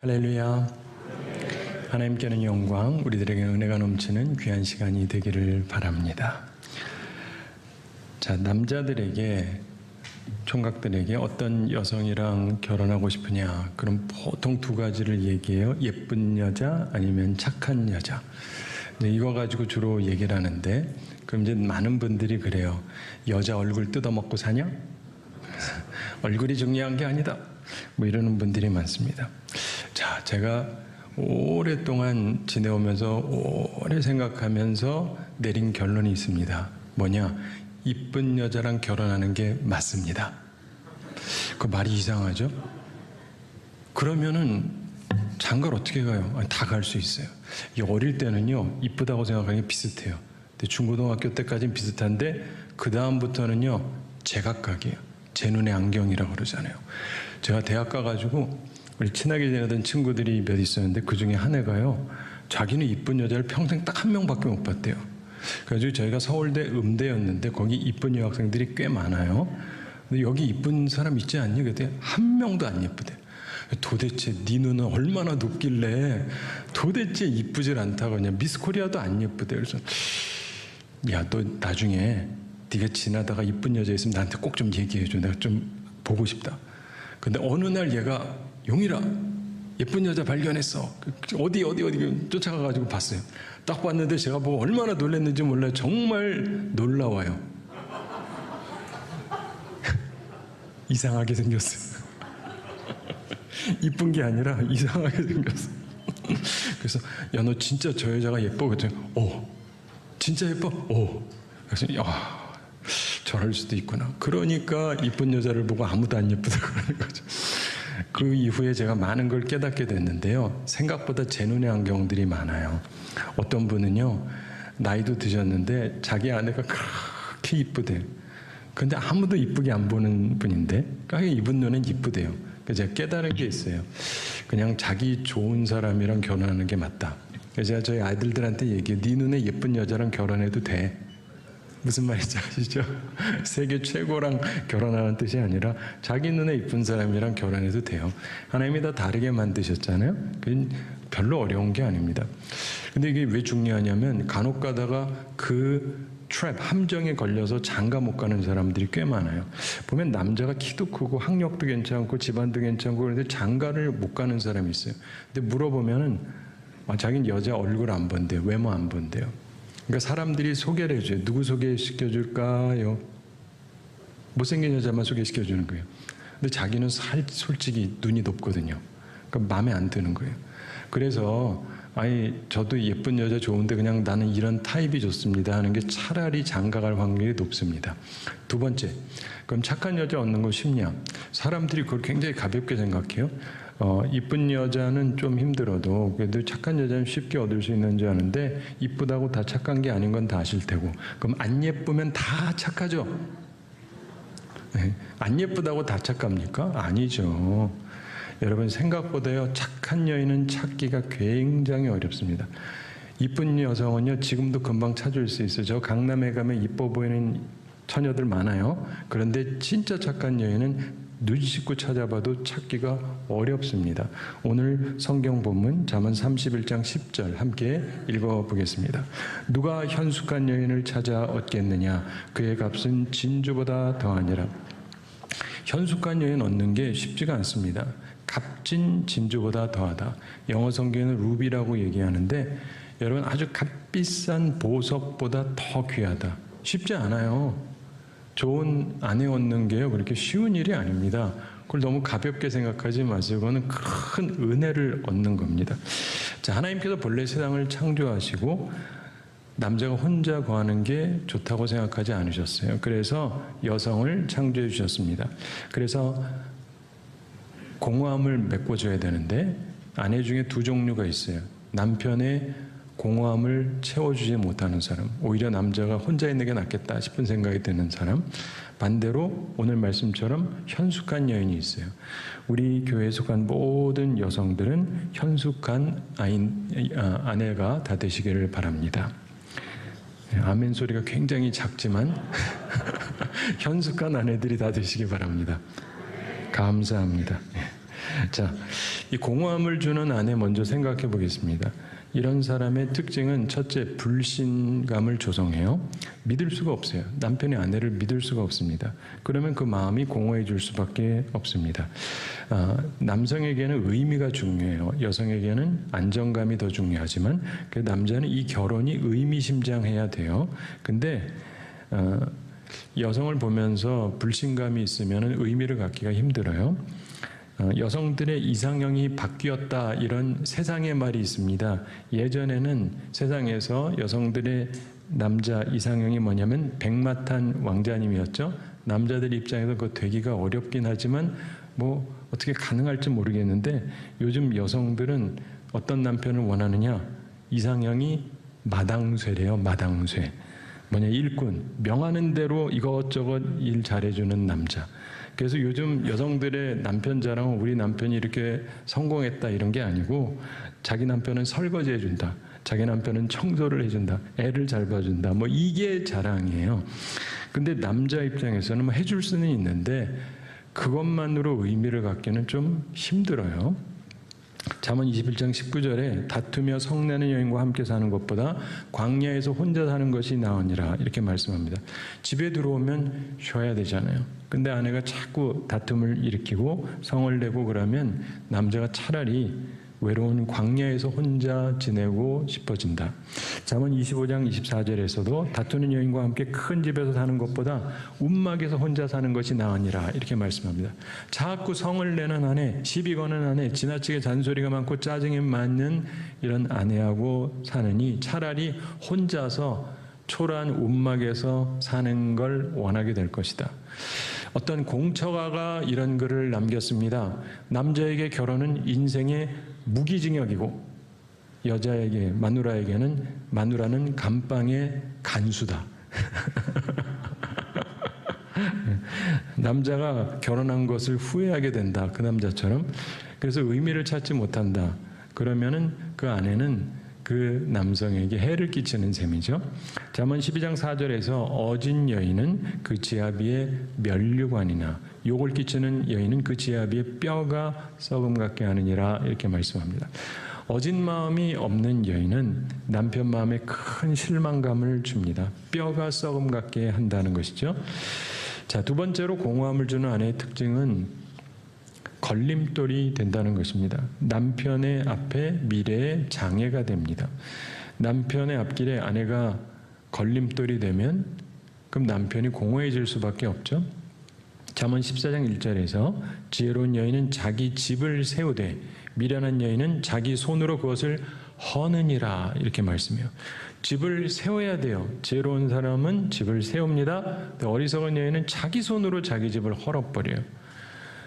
할렐루야. 하나님께는 영광, 우리들에게 은혜가 넘치는 귀한 시간이 되기를 바랍니다. 자, 남자들에게, 총각들에게 어떤 여성이랑 결혼하고 싶으냐? 그럼 보통 두 가지를 얘기해요. 예쁜 여자 아니면 착한 여자. 이거 가지고 주로 얘기를 하는데, 그럼 이제 많은 분들이 그래요. 여자 얼굴 뜯어먹고 사냐? 얼굴이 중요한 게 아니다. 뭐 이러는 분들이 많습니다. 자, 제가 오랫동안 지내오면서 오래 생각하면서 내린 결론이 있습니다. 뭐냐? 이쁜 여자랑 결혼하는 게 맞습니다. 그 말이 이상하죠? 그러면은 장가를 어떻게 가요? 다 갈 수 있어요. 어릴 때는요, 이쁘다고 생각하는 게 비슷해요. 근데 중고등학교 때까지는 비슷한데 그 다음부터는요, 제각각이에요. 제 눈의 안경이라고 그러잖아요. 제가 대학 가가지고 우리 친하게 지내던 친구들이 몇 있었는데 그 중에 한 애가요, 자기는 이쁜 여자를 평생 딱 한 명밖에 못 봤대요. 그래가지고 저희가 서울대 음대였는데 거기 이쁜 여학생들이 꽤 많아요. 근데 여기 이쁜 사람 있지 않니? 그때 한 명도 안 예쁘대. 도대체 네 눈은 얼마나 높길래 도대체 이쁘질 않다고 그냥 미스 코리아도 안 예쁘대. 그래서 야, 너 나중에 네가 지나다가 이쁜 여자 있으면 나한테 꼭 좀 얘기해줘. 내가 좀 보고 싶다. 근데 어느 날 얘가 용일아, 예쁜 여자 발견했어. 어디 쫓아가가지고 봤어요. 딱 봤는데 제가 보고 얼마나 놀랐는지 몰라요. 정말 놀라워요. 이상하게 생겼어요. 이쁜 게 아니라 이상하게 생겼어. 그래서 야, 너 진짜 저 여자가 예뻐? 그랬더니 진짜 예뻐? 그래서 야, 저럴 수도 있구나. 그러니까 이쁜 여자를 보고 아무도 안 예쁘다고 그러는 거죠. 그 이후에 제가 많은 걸 깨닫게 됐는데요, 생각보다 제 눈의 안경들이 많아요. 어떤 분은요, 나이도 드셨는데 자기 아내가 그렇게 이쁘대요. 근데 아무도 이쁘게 안 보는 분인데 이분 눈엔 이쁘대요. 그래서 제가 깨달은 게 있어요. 그냥 자기 좋은 사람이랑 결혼하는 게 맞다. 그래서 제가 저희 아이들한테 얘기해요. 네 눈에 예쁜 여자랑 결혼해도 돼. 무슨 말인지 아시죠? 세계 최고랑 결혼하는 뜻이 아니라 자기 눈에 이쁜 사람이랑 결혼해도 돼요. 하나님이 다 다르게 만드셨잖아요. 그건 별로 어려운 게 아닙니다. 근데 이게 왜 중요하냐면 간혹 가다가 그 함정에 걸려서 장가 못 가는 사람들이 꽤 많아요. 보면 남자가 키도 크고 학력도 괜찮고 집안도 괜찮고 그런데 장가를 못 가는 사람이 있어요. 근데 물어보면은 자기는 여자 얼굴 안 본대요. 외모 안 본대요. 그러니까 사람들이 소개를 해줘요. 누구 소개시켜줄까요? 못생긴 여자만 소개시켜주는 거예요. 근데 자기는 솔직히 눈이 높거든요. 그러니까 마음에 안 드는 거예요. 그래서 저도 예쁜 여자 좋은데 그냥 나는 이런 타입이 좋습니다 하는 게 차라리 장가갈 확률이 높습니다. 두 번째, 그럼 착한 여자 얻는 거 쉽냐? 사람들이 그걸 굉장히 가볍게 생각해요. 이쁜 여자는 좀 힘들어도 그래도 착한 여자는 쉽게 얻을 수 있는 줄 아는데 이쁘다고 다 착한 게 아닌 건 다 아실 테고, 그럼 안 예쁘면 다 착하죠? 네. 안 예쁘다고 다 착합니까? 아니죠. 여러분, 생각보다요, 착한 여인은 찾기가 굉장히 어렵습니다. 이쁜 여성은요, 지금도 금방 찾을 수 있어요. 저 강남에 가면 이뻐 보이는 처녀들 많아요. 그런데 진짜 착한 여인은 눈 씻고 찾아봐도 찾기가 어렵습니다. 오늘 성경 본문 잠언 31장 10절 함께 읽어보겠습니다. 누가 현숙한 여인을 찾아 얻겠느냐? 그의 값은 진주보다 더하니라. 현숙한 여인 얻는 게 쉽지가 않습니다. 값진 진주보다 더하다. 영어 성경에는 루비라고 얘기하는데 여러분, 아주 값비싼 보석보다 더 귀하다. 쉽지 않아요. 좋은 아내 얻는 게요, 그렇게 쉬운 일이 아닙니다. 그걸 너무 가볍게 생각하지 마세요. 그거는 큰 은혜를 얻는 겁니다. 자, 하나님께서 본래 세상을 창조하시고 남자가 혼자 거하는 게 좋다고 생각하지 않으셨어요. 그래서 여성을 창조해 주셨습니다. 그래서 공허함을 메꿔줘야 되는데 아내 중에 두 종류가 있어요. 남편의 공허함을 채워주지 못하는 사람, 오히려 남자가 혼자 있는 게 낫겠다 싶은 생각이 드는 사람, 반대로 오늘 말씀처럼 현숙한 여인이 있어요. 우리 교회에 속한 모든 여성들은 현숙한 아내가 다 되시기를 바랍니다. 아멘 소리가 굉장히 작지만 현숙한 아내들이 다 되시기 바랍니다. 감사합니다. 자, 이 공허함을 주는 아내 먼저 생각해 보겠습니다. 이런 사람의 특징은 첫째, 불신감을 조성해요. 믿을 수가 없어요. 남편이 아내를 믿을 수가 없습니다. 그러면 그 마음이 공허해질 수밖에 없습니다. 남성에게는 의미가 중요해요. 여성에게는 안정감이 더 중요하지만 그 남자는 이 결혼이 의미심장해야 돼요. 근데 여성을 보면서 불신감이 있으면 의미를 갖기가 힘들어요. 여성들의 이상형이 바뀌었다, 이런 세상의 말이 있습니다. 예전에는 세상에서 여성들의 남자 이상형이 뭐냐면 백마탄 왕자님이었죠. 남자들 입장에서 그거 되기가 어렵긴 하지만 뭐 어떻게 가능할지 모르겠는데, 요즘 여성들은 어떤 남편을 원하느냐, 이상형이 마당쇠래요. 마당쇠. 뭐냐, 일꾼, 명하는 대로 이것저것 일 잘해주는 남자. 그래서 요즘 여성들의 남편 자랑은 우리 남편이 이렇게 성공했다 이런 게 아니고, 자기 남편은 설거지 해준다, 자기 남편은 청소를 해준다, 애를 잘 봐준다, 뭐 이게 자랑이에요. 근데 남자 입장에서는 뭐 해줄 수는 있는데 그것만으로 의미를 갖기는 좀 힘들어요. 잠언 21장 19절에 다투며 성내는 여인과 함께 사는 것보다 광야에서 혼자 사는 것이 나으니라, 이렇게 말씀합니다. 집에 들어오면 쉬어야 되잖아요. 근데 아내가 자꾸 다툼을 일으키고 성을 내고 그러면 남자가 차라리 외로운 광야에서 혼자 지내고 싶어진다. 잠언 25장 24절에서도 다투는 여인과 함께 큰 집에서 사는 것보다 움막에서 혼자 사는 것이 나으니라, 이렇게 말씀합니다. 자꾸 성을 내는 아내, 시비 거는 아내, 지나치게 잔소리가 많고 짜증이 많은 이런 아내하고 사느니 차라리 혼자서 초라한 움막에서 사는 걸 원하게 될 것이다. 어떤 공처가가 이런 글을 남겼습니다. 남자에게 결혼은 인생의 무기징역이고 여자에게, 마누라는 감방의 간수다. 남자가 결혼한 것을 후회하게 된다, 그 남자처럼. 그래서 의미를 찾지 못한다. 그러면은 그 아내는 그 남성에게 해를 끼치는 셈이죠. 잠언 12장 4절에서 어진 여인은 그 지아비의 면류관이나 욕을 끼치는 여인은 그 지아비의 뼈가 썩음 같게 하느니라, 이렇게 말씀합니다. 어진 마음이 없는 여인은 남편 마음에 큰 실망감을 줍니다. 뼈가 썩음 같게 한다는 것이죠. 자, 두 번째로 공허함을 주는 아내의 특징은 걸림돌이 된다는 것입니다. 남편의 앞에 미래의 장애가 됩니다. 남편의 앞길에 아내가 걸림돌이 되면 그럼 남편이 공허해질 수밖에 없죠. 잠언 14장 1절에서 지혜로운 여인은 자기 집을 세우되 미련한 여인은 자기 손으로 그것을 허느니라, 이렇게 말씀해요. 집을 세워야 돼요. 지혜로운 사람은 집을 세웁니다. 어리석은 여인은 자기 손으로 자기 집을 헐어버려요.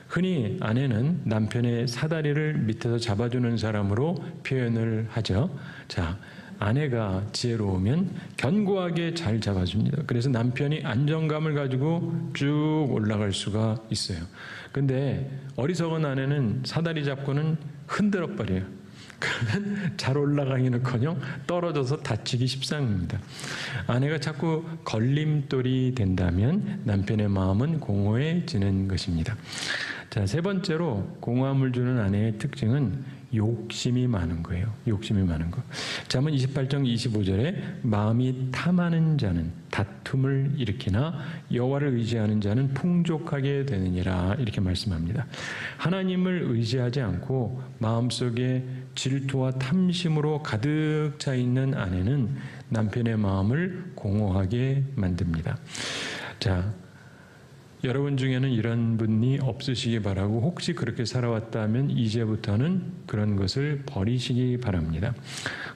흔히 아내는 남편의 사다리를 밑에서 잡아주는 사람으로 표현을 하죠. 자, 아내가 지혜로우면 견고하게 잘 잡아줍니다. 그래서 남편이 안정감을 가지고 쭉 올라갈 수가 있어요. 근데 어리석은 아내는 사다리 잡고는 흔들어 버려요. 그러면 잘 올라가기는커녕 떨어져서 다치기 십상입니다. 아내가 자꾸 걸림돌이 된다면 남편의 마음은 공허해지는 것입니다. 자, 세 번째로 공허함을 주는 아내의 특징은 욕심이 많은 거예요. 욕심이 많은 거. 잠언 28장 25절에 마음이 탐하는 자는 다툼을 일으키나 여호와를 의지하는 자는 풍족하게 되느니라, 이렇게 말씀합니다. 하나님을 의지하지 않고 마음속에 질투와 탐심으로 가득 차 있는 아내는 남편의 마음을 공허하게 만듭니다. 자, 여러분 중에는 이런 분이 없으시기 바라고, 혹시 그렇게 살아왔다면 이제부터는 그런 것을 버리시기 바랍니다.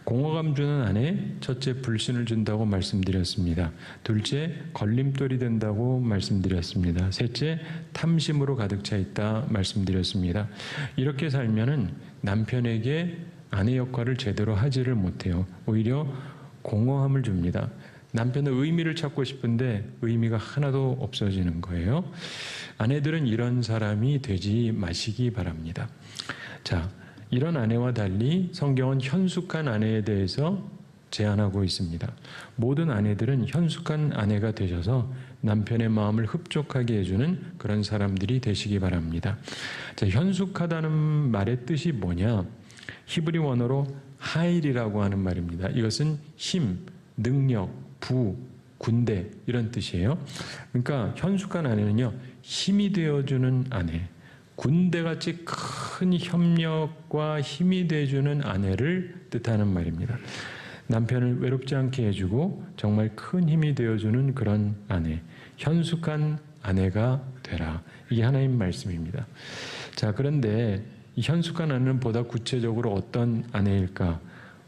공허감 주는 아내, 첫째 불신을 준다고 말씀드렸습니다. 둘째 걸림돌이 된다고 말씀드렸습니다. 셋째 탐심으로 가득 차 있다 말씀드렸습니다. 이렇게 살면은 남편에게 아내 역할을 제대로 하지를 못해요. 오히려 공허함을 줍니다. 남편의 의미를 찾고 싶은데 의미가 하나도 없어지는 거예요. 아내들은 이런 사람이 되지 마시기 바랍니다. 자, 이런 아내와 달리 성경은 현숙한 아내에 대해서 제안하고 있습니다. 모든 아내들은 현숙한 아내가 되셔서 남편의 마음을 흡족하게 해주는 그런 사람들이 되시기 바랍니다. 자, 현숙하다는 말의 뜻이 뭐냐? 히브리 원어로 하일이라고 하는 말입니다. 이것은 힘, 능력, 부, 군대 이런 뜻이에요. 그러니까 현숙한 아내는요, 힘이 되어주는 아내, 군대같이 큰 협력과 힘이 되어주는 아내를 뜻하는 말입니다. 남편을 외롭지 않게 해주고 정말 큰 힘이 되어주는 그런 아내, 현숙한 아내가 되라. 이게 하나님 말씀입니다. 자, 그런데 이 현숙한 아내는 보다 구체적으로 어떤 아내일까?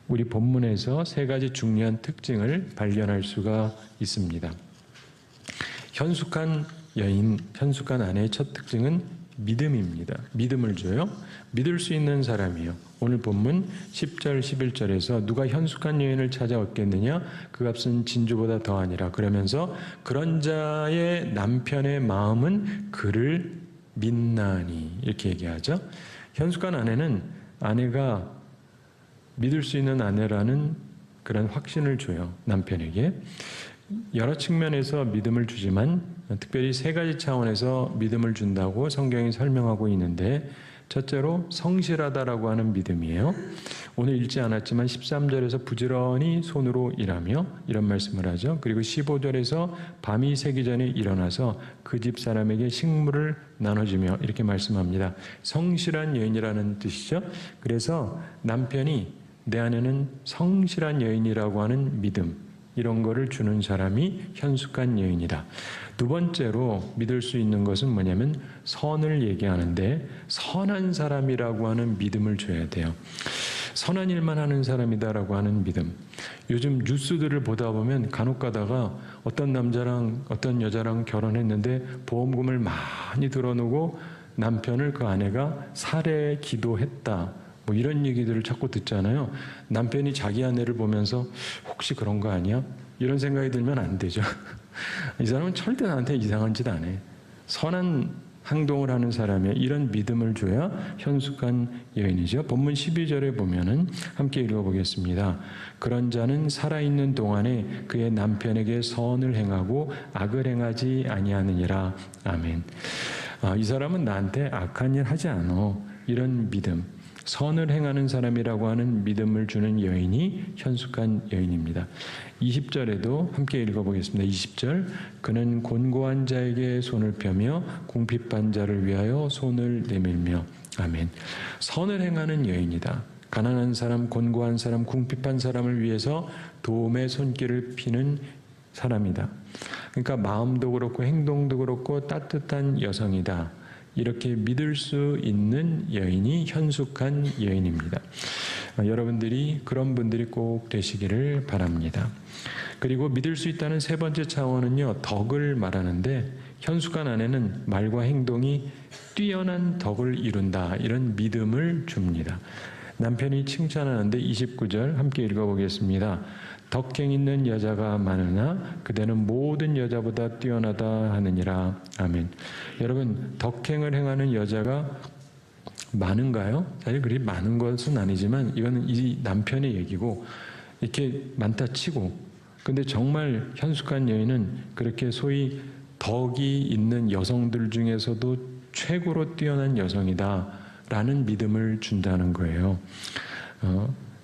우리 본문에서 세 가지 중요한 특징을 발견할 수가 있습니다. 현숙한 여인, 현숙한 아내의 첫 특징은 믿음입니다. 믿음을 줘요. 믿을 수 있는 사람이에요. 오늘 본문 10절 11절에서 누가 현숙한 여인을 찾아 얻겠느냐? 그 값은 진주보다 더하니라. 그러면서 그런 자의 남편의 마음은 그를 믿나니 이렇게 얘기하죠. 현숙한 아내는 아내가 믿을 수 있는 아내라는 그런 확신을 줘요. 남편에게. 여러 측면에서 믿음을 주지만 특별히 세 가지 차원에서 믿음을 준다고 성경이 설명하고 있는데, 첫째로 성실하다라고 하는 믿음이에요. 오늘 읽지 않았지만 13절에서 부지런히 손으로 일하며 이런 말씀을 하죠. 그리고 15절에서 밤이 새기 전에 일어나서 그 집 사람에게 식물을 나눠주며 이렇게 말씀합니다. 성실한 여인이라는 뜻이죠. 그래서 남편이 내 아내는 성실한 여인이라고 하는 믿음, 이런 거를 주는 사람이 현숙한 여인이다. 두 번째로 믿을 수 있는 것은 뭐냐면 선을 얘기하는데, 선한 사람이라고 하는 믿음을 줘야 돼요. 선한 일만 하는 사람이다라고 하는 믿음. 요즘 뉴스들을 보다 보면 간혹 가다가 어떤 남자랑 어떤 여자랑 결혼했는데 보험금을 많이 들어놓고 남편을 그 아내가 살해 기도했다, 뭐 이런 얘기들을 자꾸 듣잖아요. 남편이 자기 아내를 보면서 혹시 그런 거 아니야? 이런 생각이 들면 안 되죠. 이 사람은 절대 나한테 이상한 짓 안 해. 선한 행동을 하는 사람이야. 이런 믿음을 줘야 현숙한 여인이죠. 본문 12절에 보면은 함께 읽어보겠습니다. 그런 자는 살아있는 동안에 그의 남편에게 선을 행하고 악을 행하지 아니하느니라. 아멘. 이 사람은 나한테 악한 일 하지 않아. 이런 믿음. 선을 행하는 사람이라고 하는 믿음을 주는 여인이 현숙한 여인입니다. 20절에도 함께 읽어보겠습니다. 20절, 그는 곤고한 자에게 손을 펴며 궁핍한 자를 위하여 손을 내밀며. 아멘. 선을 행하는 여인이다. 가난한 사람, 곤고한 사람, 궁핍한 사람을 위해서 도움의 손길을 피는 사람이다. 그러니까 마음도 그렇고 행동도 그렇고 따뜻한 여성이다. 이렇게 믿을 수 있는 여인이 현숙한 여인입니다. 여러분들이 그런 분들이 꼭 되시기를 바랍니다. 그리고 믿을 수 있다는 세 번째 차원은요, 덕을 말하는데, 현숙한 아내는 말과 행동이 뛰어난 덕을 이룬다, 이런 믿음을 줍니다. 남편이 칭찬하는데 29절 함께 읽어보겠습니다. 덕행 있는 여자가 많으나 그대는 모든 여자보다 뛰어나다 하느니라. 아멘. 여러분, 덕행을 행하는 여자가 많은가요? 사실 그리 많은 것은 아니지만 이거는 이 남편의 얘기고, 이렇게 많다 치고, 근데 정말 현숙한 여인은 그렇게 소위 덕이 있는 여성들 중에서도 최고로 뛰어난 여성이다 라는 믿음을 준다는 거예요.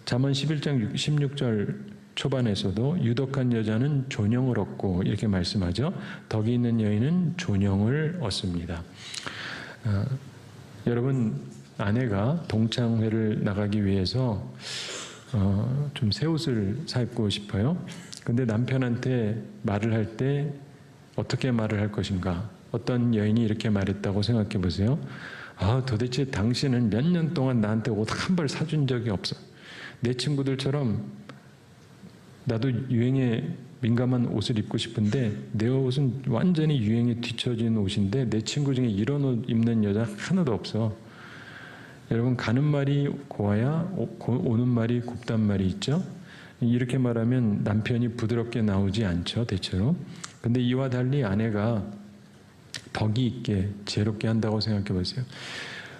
잠언 11장 16절 초반에서도 유덕한 여자는 존영을 얻고 이렇게 말씀하죠. 덕이 있는 여인은 존영을 얻습니다. 여러분, 아내가 동창회를 나가기 위해서 좀 새 옷을 사 입고 싶어요. 근데 남편한테 말을 할 때 어떻게 말을 할 것인가? 어떤 여인이 이렇게 말했다고 생각해 보세요. 도대체 당신은 몇 년 동안 나한테 옷 한 벌 사준 적이 없어. 내 친구들처럼 나도 유행에 민감한 옷을 입고 싶은데 내 옷은 완전히 유행에 뒤처진 옷인데 내 친구 중에 이런 옷 입는 여자 하나도 없어. 여러분, 가는 말이 고와야 오는 말이 곱단 말이 있죠. 이렇게 말하면 남편이 부드럽게 나오지 않죠, 대체로. 근데 이와 달리 아내가 덕이 있게 지혜롭게 한다고 생각해 보세요.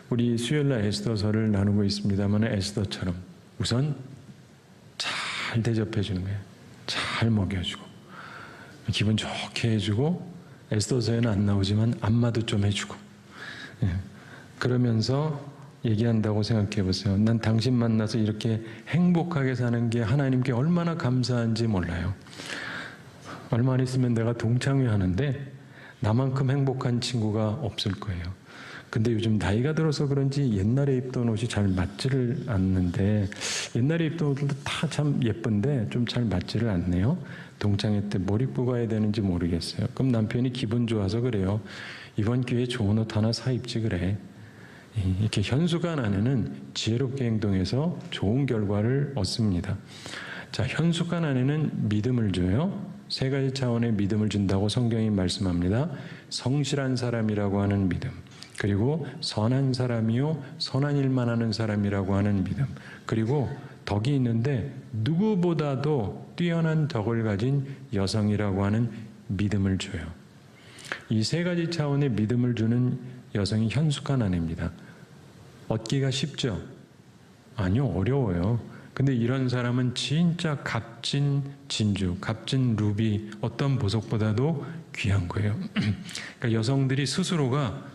우리 수요일날 에스더서를 나누고 있습니다만 에스더처럼 우선 잘 대접해 주는 거예요. 잘 먹여주고 기분 좋게 해주고 에스더서에는 안 나오지만 안마도 좀 해주고, 예. 그러면서 얘기한다고 생각해 보세요. 난 당신 만나서 이렇게 행복하게 사는 게 하나님께 얼마나 감사한지 몰라요. 얼마 안 있으면 내가 동창회 하는데 나만큼 행복한 친구가 없을 거예요. 근데 요즘 나이가 들어서 그런지 옛날에 입던 옷이 잘 맞지를 않는데, 옛날에 입던 옷들도 다 참 예쁜데 좀 잘 맞지를 않네요. 동창회 때 뭘 입고 가야 되는지 모르겠어요. 그럼 남편이 기분 좋아서 그래요. 이번 기회에 좋은 옷 하나 사 입지 그래. 이렇게 현수간 아내는 지혜롭게 행동해서 좋은 결과를 얻습니다. 자, 현숙한 아내는 믿음을 줘요. 세 가지 차원의 믿음을 준다고 성경이 말씀합니다. 성실한 사람이라고 하는 믿음, 그리고 선한 사람이요 선한 일만 하는 사람이라고 하는 믿음, 그리고 덕이 있는데 누구보다도 뛰어난 덕을 가진 여성이라고 하는 믿음을 줘요. 이 세 가지 차원의 믿음을 주는 여성이 현숙한 아내입니다. 얻기가 쉽죠? 아니요, 어려워요. 근데 이런 사람은 진짜 값진 진주, 값진 루비, 어떤 보석보다도 귀한 거예요. 그러니까 여성들이 스스로가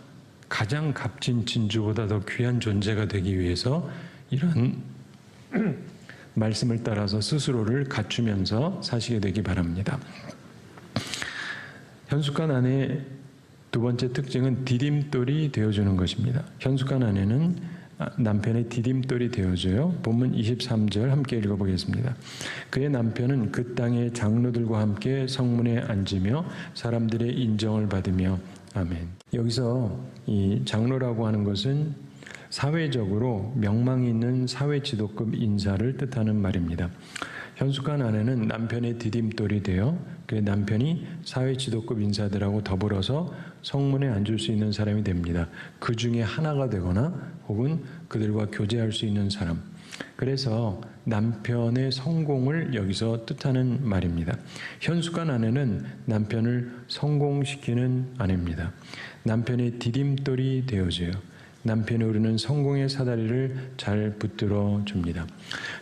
가장 값진 진주보다 더 귀한 존재가 되기 위해서 이런 말씀을 따라서 스스로를 갖추면서 사시게 되기 바랍니다. 현숙한 아내의 두 번째 특징은 디딤돌이 되어주는 것입니다. 현숙한 아내는 남편의 디딤돌이 되어줘요. 본문 23절 함께 읽어보겠습니다. 그의 남편은 그 땅의 장로들과 함께 성문에 앉으며 사람들의 인정을 받으며 아멘. 여기서 이 장로라고 하는 것은 사회적으로 명망이 있는 사회 지도급 인사를 뜻하는 말입니다. 현숙한 아내는 남편의 디딤돌이 되어 그 남편이 사회 지도급 인사들하고 더불어서 성문에 앉을 수 있는 사람이 됩니다. 그 중에 하나가 되거나 혹은 그들과 교제할 수 있는 사람. 그래서 남편의 성공을 여기서 뜻하는 말입니다. 현숙한 아내는 남편을 성공시키는 아내입니다. 남편의 디딤돌이 되어줘요. 남편이 오르는 성공의 사다리를 잘 붙들어 줍니다.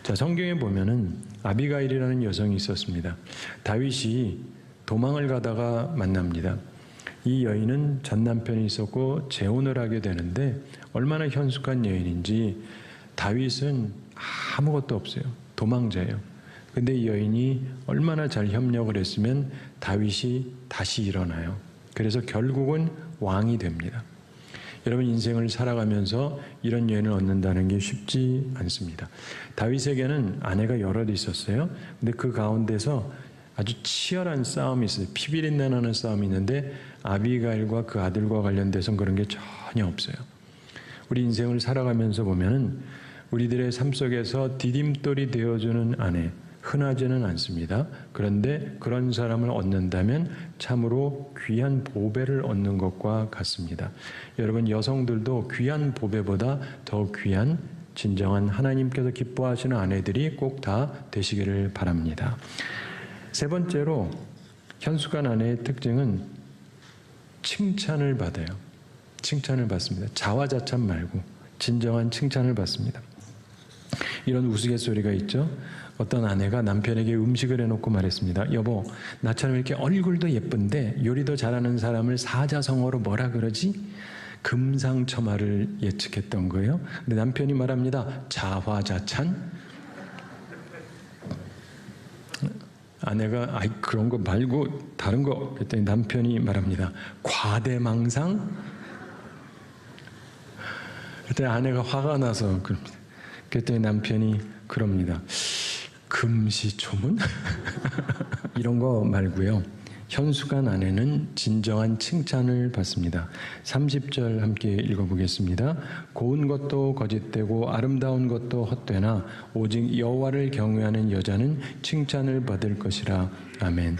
자, 성경에 보면은 아비가일이라는 여성이 있었습니다. 다윗이 도망을 가다가 만납니다. 이 여인은 전 남편이 있었고 재혼을 하게 되는데 얼마나 현숙한 여인인지, 다윗은 아무것도 없어요. 도망자예요. 근데 이 여인이 얼마나 잘 협력을 했으면 다윗이 다시 일어나요. 그래서 결국은 왕이 됩니다. 여러분, 인생을 살아가면서 이런 여인을 얻는다는 게 쉽지 않습니다. 다윗에게는 아내가 여럿 있었어요. 근데 그 가운데서 아주 치열한 싸움이 있어요. 피비린내 나는 싸움이 있는데 아비가일과 그 아들과 관련돼서는 그런 게 전혀 없어요. 우리 인생을 살아가면서 보면은 우리들의 삶 속에서 디딤돌이 되어주는 아내, 흔하지는 않습니다. 그런데 그런 사람을 얻는다면 참으로 귀한 보배를 얻는 것과 같습니다. 여러분, 여성들도 귀한 보배보다 더 귀한 진정한 하나님께서 기뻐하시는 아내들이 꼭 다 되시기를 바랍니다. 세 번째로 현숙한 아내의 특징은 칭찬을 받아요. 칭찬을 받습니다. 자화자찬 말고 진정한 칭찬을 받습니다. 이런 우스갯소리가 있죠. 어떤 아내가 남편에게 음식을 해놓고 말했습니다. 여보, 나처럼 이렇게 얼굴도 예쁜데 요리도 잘하는 사람을 사자성어로 뭐라 그러지? 금상첨화를 예측했던 거예요. 근데 남편이 말합니다. 자화자찬? 아내가 아이 그런 거 말고 다른 거 그랬더니 남편이 말합니다. 과대망상? 그때 아내가 화가 나서 그럽니다. 그랬더니 남편이 그럽니다. 금시초문? 이런 거 말고요. 현숙한 아내는 진정한 칭찬을 받습니다. 30절 함께 읽어보겠습니다. 고운 것도 거짓되고 아름다운 것도 헛되나 오직 여호와를 경외하는 여자는 칭찬을 받을 것이라. 아멘.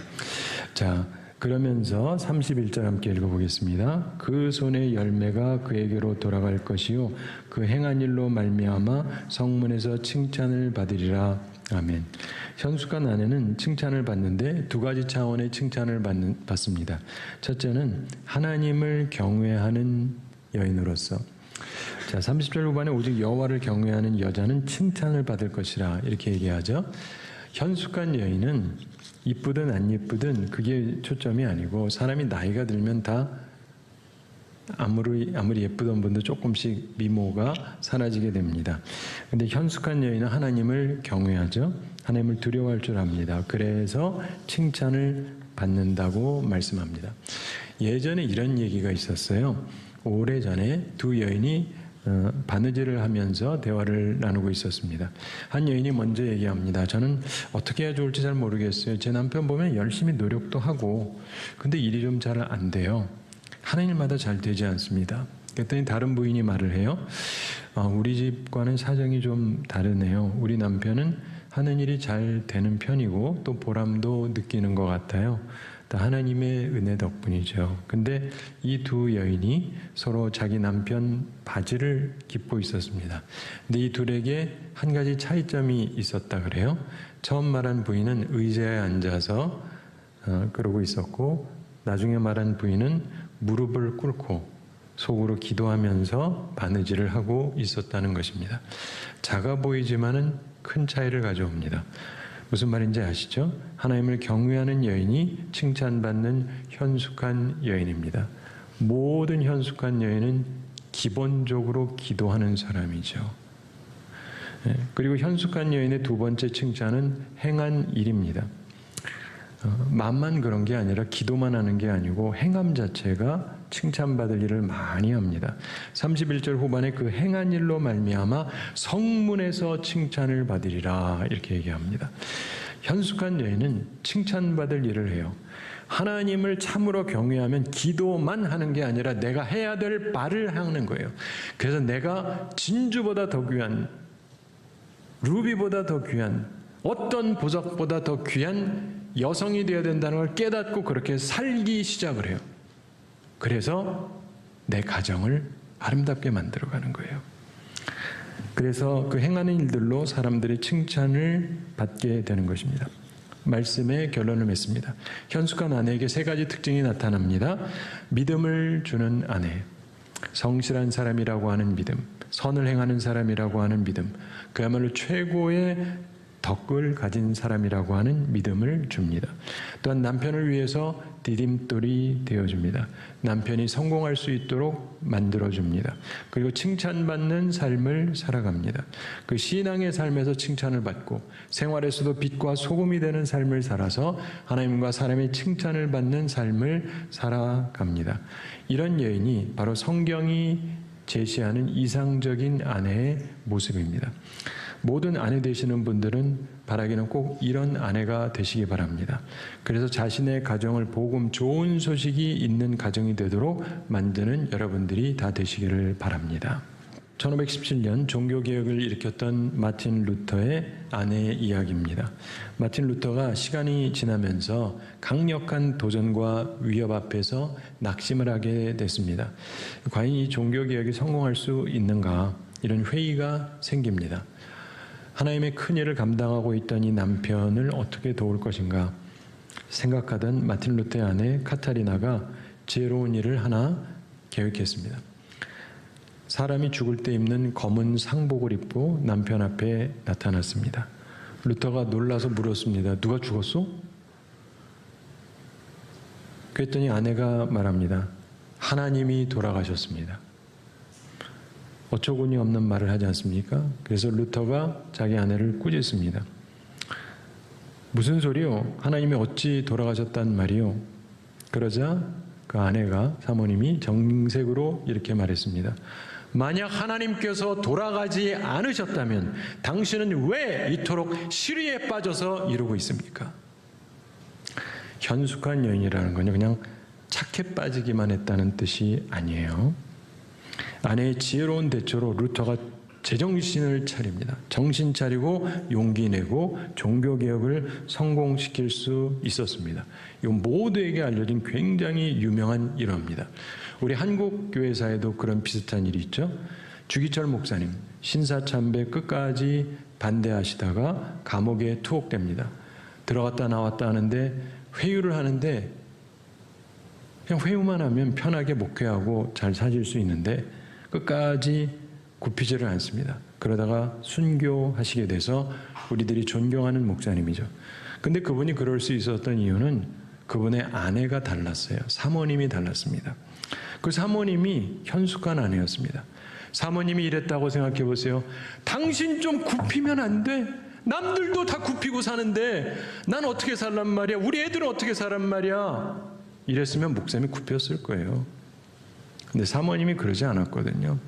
자, 그러면서 31절 함께 읽어보겠습니다. 그 손의 열매가 그에게로 돌아갈 것이요 그 행한 일로 말미암아 성문에서 칭찬을 받으리라. 아멘. 현숙한 아내는 칭찬을 받는데 두 가지 차원의 칭찬을 받습니다. 첫째는 하나님을 경외하는 여인으로서. 자, 30절 후반에 오직 여호와를 경외하는 여자는 칭찬을 받을 것이라 이렇게 얘기하죠. 현숙한 여인은 이쁘든 안 예쁘든 그게 초점이 아니고 사람이 나이가 들면 다 아무리 예쁘던 분도 조금씩 미모가 사라지게 됩니다. 근데 현숙한 여인은 하나님을 경외하죠. 하나님을 두려워할 줄 압니다. 그래서 칭찬을 받는다고 말씀합니다. 예전에 이런 얘기가 있었어요. 오래전에 두 여인이 바느질을 하면서 대화를 나누고 있었습니다. 한 여인이 먼저 얘기합니다. 저는 어떻게 해야 좋을지 잘 모르겠어요. 제 남편 보면 열심히 노력도 하고 근데 일이 좀 잘 안 돼요. 하는 일마다 잘 되지 않습니다. 그랬더니 다른 부인이 말을 해요. 우리 집과는 사정이 좀 다르네요. 우리 남편은 하는 일이 잘 되는 편이고 또 보람도 느끼는 것 같아요. 다 하나님의 은혜 덕분이죠. 근데 이 두 여인이 서로 자기 남편 바지를 깁고 있었습니다. 근데 이 둘에게 한 가지 차이점이 있었다 그래요. 처음 말한 부인은 의자에 앉아서 그러고 있었고 나중에 말한 부인은 무릎을 꿇고 속으로 기도하면서 바느질을 하고 있었다는 것입니다. 작아 보이지만은 큰 차이를 가져옵니다. 무슨 말인지 아시죠? 하나님을 경외하는 여인이 칭찬받는 현숙한 여인입니다. 모든 현숙한 여인은 기본적으로 기도하는 사람이죠. 그리고 현숙한 여인의 두 번째 칭찬은 행한 일입니다. 말만 그런 게 아니라 기도만 하는 게 아니고 행함 자체가 칭찬받을 일을 많이 합니다. 31절 후반에 그 행한 일로 말미암아 성문에서 칭찬을 받으리라 이렇게 얘기합니다. 현숙한 여인은 칭찬받을 일을 해요. 하나님을 참으로 경외하면 기도만 하는 게 아니라 내가 해야 될 바를 하는 거예요. 그래서 내가 진주보다 더 귀한, 루비보다 더 귀한, 어떤 보석보다 더 귀한 여성이 되어야 된다는 걸 깨닫고 그렇게 살기 시작을 해요. 그래서 내 가정을 아름답게 만들어가는 거예요. 그래서 그 행하는 일들로 사람들이 칭찬을 받게 되는 것입니다. 말씀의 결론을 맺습니다. 현숙한 아내에게 세 가지 특징이 나타납니다. 믿음을 주는 아내, 성실한 사람이라고 하는 믿음, 선을 행하는 사람이라고 하는 믿음, 그야말로 최고의 덕을 가진 사람이라고 하는 믿음을 줍니다. 또한 남편을 위해서 디딤돌이 되어줍니다. 남편이 성공할 수 있도록 만들어줍니다. 그리고 칭찬받는 삶을 살아갑니다. 그 신앙의 삶에서 칭찬을 받고 생활에서도 빛과 소금이 되는 삶을 살아서 하나님과 사람의 칭찬을 받는 삶을 살아갑니다. 이런 여인이 바로 성경이 제시하는 이상적인 아내의 모습입니다. 모든 아내 되시는 분들은 바라기는 꼭 이런 아내가 되시기 바랍니다. 그래서 자신의 가정을 복음 좋은 소식이 있는 가정이 되도록 만드는 여러분들이 다 되시기를 바랍니다. 1517년 종교개혁을 일으켰던 마틴 루터의 아내의 이야기입니다. 마틴 루터가 시간이 지나면서 강력한 도전과 위협 앞에서 낙심을 하게 됐습니다. 과연 이 종교개혁이 성공할 수 있는가? 이런 회의가 생깁니다. 하나님의 큰 일을 감당하고 있던 이 남편을 어떻게 도울 것인가 생각하던 마틴 루터의 아내 카타리나가 지혜로운 일을 하나 계획했습니다. 사람이 죽을 때 입는 검은 상복을 입고 남편 앞에 나타났습니다. 루터가 놀라서 물었습니다. 누가 죽었어? 그랬더니 아내가 말합니다. 하나님이 돌아가셨습니다. 어처구니 없는 말을 하지 않습니까? 그래서 루터가 자기 아내를 꾸짖습니다. 무슨 소리요? 하나님이 어찌 돌아가셨단 말이요? 그러자 그 아내가 사모님이 정색으로 이렇게 말했습니다. 만약 하나님께서 돌아가지 않으셨다면 당신은 왜 이토록 시리에 빠져서 이러고 있습니까? 현숙한 여인이라는 건요, 그냥 착해 빠지기만 했다는 뜻이 아니에요. 아내의 지혜로운 대처로 루터가 제정신을 차립니다. 정신 차리고 용기 내고 종교개혁을 성공시킬 수 있었습니다. 이건 모두에게 알려진 굉장히 유명한 일화입니다. 우리 한국 교회사에도 그런 비슷한 일이 있죠. 주기철 목사님, 신사참배 끝까지 반대하시다가 감옥에 투옥됩니다. 들어갔다 나왔다 하는데 회유를 하는데 그냥 회유만 하면 편하게 목회하고 잘 사실 수 있는데 끝까지 굽히지를 않습니다. 그러다가 순교하시게 돼서 우리들이 존경하는 목사님이죠. 근데 그분이 그럴 수 있었던 이유는 그분의 아내가 달랐어요. 사모님이 달랐습니다. 그 사모님이 현숙한 아내였습니다. 사모님이 이랬다고 생각해 보세요. 당신 좀 굽히면 안 돼? 남들도 다 굽히고 사는데 난 어떻게 살란 말이야? 우리 애들은 어떻게 살란 말이야? 이랬으면 목숨이 굽혔을 거예요. 근데 사모님이 그러지 않았거든요.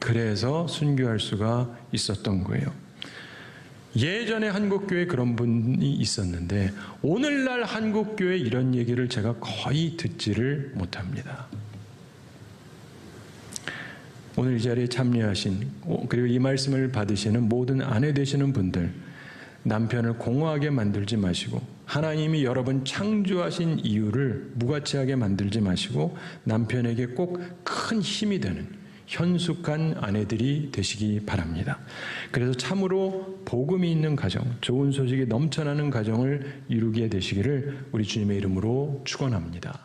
그래서 순교할 수가 있었던 거예요. 예전에 한국교회에 그런 분이 있었는데 오늘날 한국교회에 이런 얘기를 제가 거의 듣지를 못합니다. 오늘 이 자리에 참여하신 그리고 이 말씀을 받으시는 모든 아내 되시는 분들, 남편을 공허하게 만들지 마시고 하나님이 여러분 창조하신 이유를 무가치하게 만들지 마시고 남편에게 꼭 큰 힘이 되는 현숙한 아내들이 되시기 바랍니다. 그래서 참으로 복음이 있는 가정, 좋은 소식이 넘쳐나는 가정을 이루게 되시기를 우리 주님의 이름으로 축원합니다.